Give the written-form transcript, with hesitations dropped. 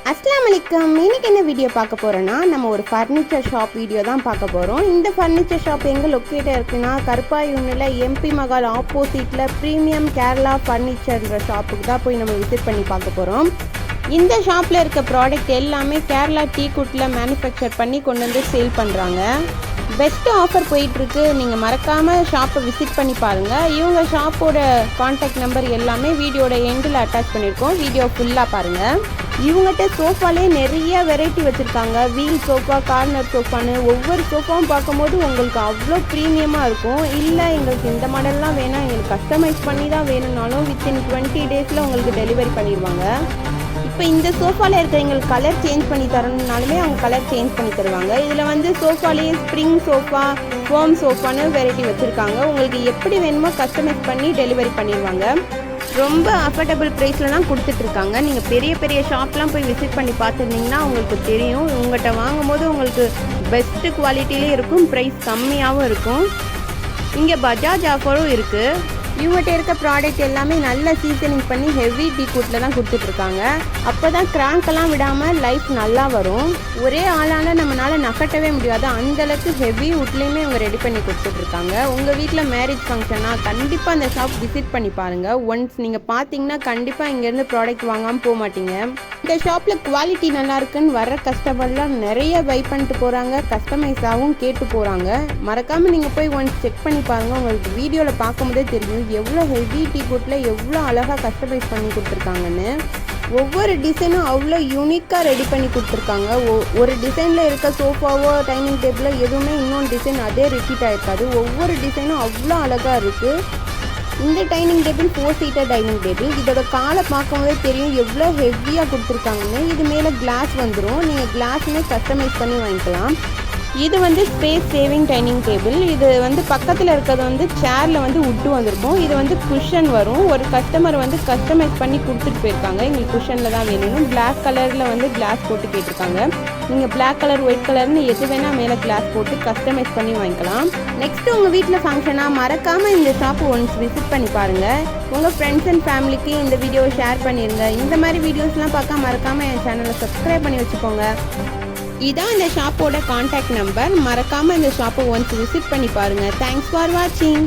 அஸ்ஸலாமு அலைக்கும். இன்னைக்கு என்ன வீடியோ பார்க்க போகிறோன்னா, நம்ம ஒரு ஃபர்னிச்சர் ஷாப் வீடியோ தான் பார்க்க போகிறோம். இந்த ஃபர்னிச்சர் ஷாப் எங்கே லொக்கேட்டாக இருக்குன்னா, கருப்பாயூனில் எம்பி மகால் ஆப்போசிட்டில் ப்ரீமியம் கேரளா ஃபர்னிச்சர்ன்ற ஷாப்புக்கு தான் போய் நம்ம விசிட் பண்ணி பார்க்க போகிறோம். இந்த ஷாப்பில் இருக்க ப்ராடக்ட் எல்லாமே கேரளா டீக்குட்டில் மேனுஃபேக்சர் பண்ணி கொண்டு வந்து சேல் பண்ணுறாங்க. பெஸ்ட்டு ஆஃபர் போயிட்டுருக்கு. நீங்கள் மறக்காமல் ஷாப்பை விசிட் பண்ணி பாருங்கள். இவங்க ஷாப்போட கான்டாக்ட் நம்பர் எல்லாமே வீடியோட எண்டில் அட்டாச் பண்ணியிருக்கோம். வீடியோ ஃபுல்லாக பாருங்கள். இவங்ககிட்ட சோஃபாலே நிறைய வெரைட்டி வச்சுருக்காங்க. வீல் சோஃபா, கார்னர் சோஃபான்னு ஒவ்வொரு சோஃபாவும் பார்க்கும்போது உங்களுக்கு அவ்வளோ ப்ரீமியமாக இருக்கும். இல்லை எங்களுக்கு இந்த மாடல்லாம் வேணாம், எங்களுக்கு கஸ்டமைஸ் பண்ணி தான் வேணும்னாலும் வித்தின் 20 டேஸில் உங்களுக்கு டெலிவரி பண்ணிடுவாங்க. இப்போ இந்த சோஃபாவில் இருக்க எங்களுக்கு கலர் சேஞ்ச் பண்ணி தரணுன்னாலுமே அவங்க கலர் சேஞ்ச் பண்ணி தருவாங்க. இதில் வந்து சோஃபாலேயே ஸ்ப்ரிங் சோஃபா, ஃபோம் சோஃபான்னு வெரைட்டி வச்சுருக்காங்க. உங்களுக்கு எப்படி வேணுமோ கஸ்டமைஸ் பண்ணி டெலிவரி பண்ணிடுவாங்க. ரொம்ப அஃபோர்டபுள் ப்ரைஸில் தான் கொடுத்துட்ருக்காங்க. நீங்கள் பெரிய பெரிய ஷாப்லாம் போய் விசிட் பண்ணி பார்த்துருந்தீங்கன்னா உங்களுக்கு தெரியும். உங்கள்கிட்ட வாங்கும்போது உங்களுக்கு பெஸ்ட்டு குவாலிட்டியிலே இருக்கும், ப்ரைஸ் கம்மியாகவும் இருக்கும். இங்கே பஜாஜ் ஆஃபரும் இருக்குது. இவங்ககிட்ட இருக்க ப்ராடக்ட் எல்லாமே நல்ல சீசனிங் பண்ணி ஹெவி டீக்குட்டில் தான் கொடுத்துட்ருக்காங்க. அப்போ தான் கிராங்க்கெல்லாம் விடாமல் லைஃப் நல்லா வரும். ஒரே ஆளால் நம்மளால் நகட்டவே முடியாது, அந்தளவுக்கு ஹெவி வுட்லேயுமே இவங்க ரெடி பண்ணி கொடுத்துட்ருக்காங்க. உங்கள் வீட்டில் மேரேஜ் ஃபங்க்ஷனாக கண்டிப்பாக அந்த ஷாப் விசிட் பண்ணி பாருங்கள். ஒன்ஸ் நீங்கள் பார்த்தீங்கன்னா கண்டிப்பாக இங்கேருந்து ப்ராடக்ட் வாங்காமல் போக மாட்டீங்க. இந்த ஷாப்பில் குவாலிட்டி நல்லா இருக்குன்னு வர கஸ்டமர்லாம் நிறைய பை பண்ணிட்டு போகிறாங்க, கஸ்டமைஸாகவும் கேட்டு போகிறாங்க. மறக்காமல் நீங்கள் போய் ஒன்ஸ் செக் பண்ணி பாருங்கள். உங்களுக்கு வீடியோவில் பார்க்கும்போதே தெரியும் எவ்வளோ ஹெவி டீக்குட்டில் எவ்வளோ அழகாக கஸ்டமைஸ் பண்ணி கொடுத்துருக்காங்கன்னு. ஒவ்வொரு டிசைனும் அவ்வளோ யூனிக்காக ரெடி பண்ணி கொடுத்துருக்காங்க. ஒரு டிசைனில் இருக்க சோஃபாவோ டைனிங் டேபிளோ எதுவுமே இன்னொன்று டிசைன் அதே ரிப்பீட் ஆகிருக்காது. ஒவ்வொரு டிசைனும் அவ்வளோ அழகாக இருக்குது. இந்த dining table 4 seater dining table. இதோட காலை பார்க்கும்போதே தெரியும் எவ்வளோ ஹெவியாக கொடுத்துருக்காங்கன்னு. இது மேலே கிளாஸ் வந்துடும். நீங்கள் கிளாஸுமே கஸ்டமைஸ் பண்ணி வாங்கிக்கலாம். இது வந்து ஸ்பேஸ் சேவிங் டைனிங் டேபிள். இது வந்து பக்கத்தில் இருக்கிறது வந்து சேரில் வந்து உட்டு வந்திருக்கும். இது வந்து குஷன் வரும். ஒரு கஸ்டமர் வந்து கஸ்டமைஸ் பண்ணி கொடுத்துட்டு போயிருக்காங்க. எங்களுக்கு குஷனில் தான் வேணும். பிளாக் கலரில் வந்து கிளாஸ் போட்டு கேட்டிருக்காங்க. நீங்கள் பிளாக் கலர், ஒயிட் கலர்னு எது வேணால் மேலே கிளாஸ் போட்டு கஸ்டமைஸ் பண்ணி வாங்கிக்கலாம். நெக்ஸ்ட்டு உங்கள் வீட்டில் ஃபங்க்ஷனாக மறக்காமல் இந்த ஷாப்பு ஒன்ஸ் விசிட் பண்ணி பாருங்கள். உங்கள் ஃப்ரெண்ட்ஸ் அண்ட் ஃபேமிலிக்கு இந்த வீடியோவை ஷேர் பண்ணிடுங்க. இந்த மாதிரி வீடியோஸ்லாம் பார்க்க மறக்காமல் என் சேனலை சப்ஸ்கிரைப் பண்ணி வச்சுக்கோங்க. இதான் இந்த ஷாப்போட கான்டாக்ட் நம்பர். மறக்காமல் இந்த ஷாப்பை ஒன்ஸ் விசிட் பண்ணி பாருங்கள். தேங்க்ஸ் ஃபார் வாட்சிங்.